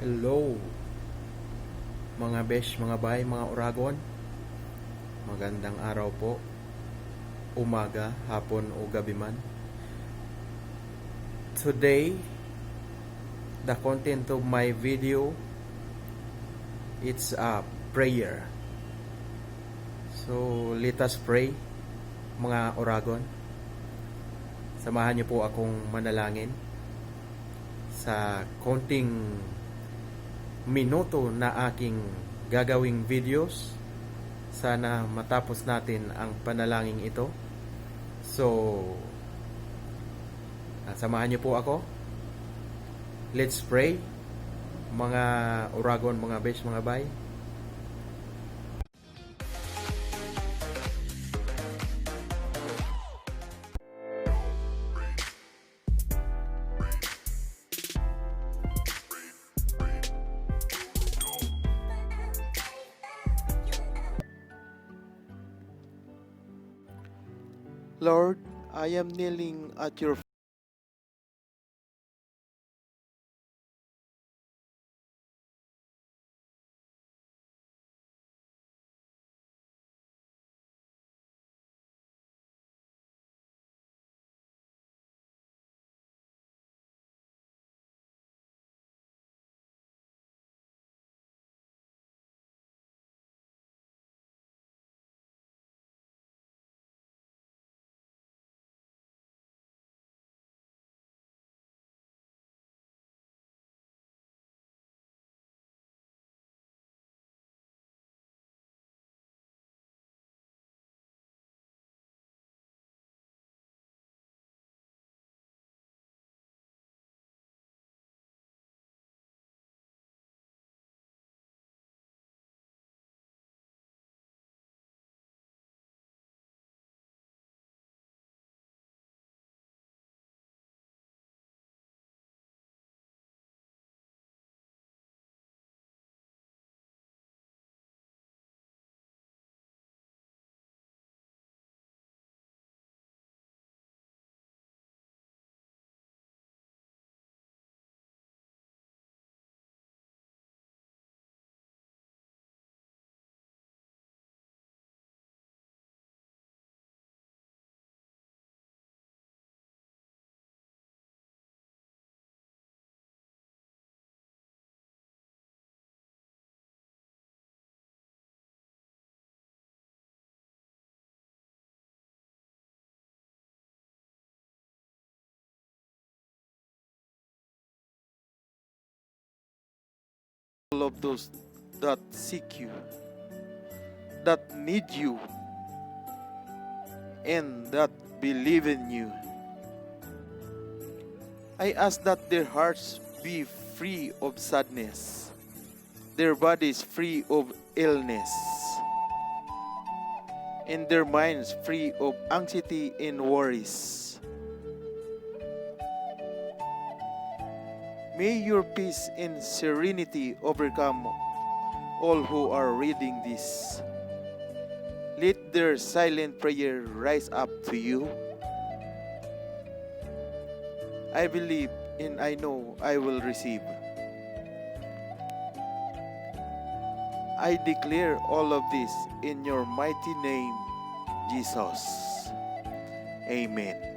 Hello mga besh, mga bay, mga Uragon. Magandang araw po. Umaga, hapon o gabi man. Today, the content of my video, it's a prayer. So, let us pray, mga Uragon. Samahan niyo po akong manalangin sa konting minuto na aking gagawing videos. Sana matapos natin ang panalangin ito. So, samahan niyo po ako. Let's pray, mga Uragon, mga besh, mga bay. Lord, I am kneeling at your all of those that seek you, that need you, and that believe in you. I ask that their hearts be free of sadness, their bodies free of illness, and their minds free of anxiety and worries. May your peace and serenity overcome all who are reading this. Let their silent prayer rise up to you. I believe and I know I will receive. I declare all of this in your mighty name, Jesus. Amen.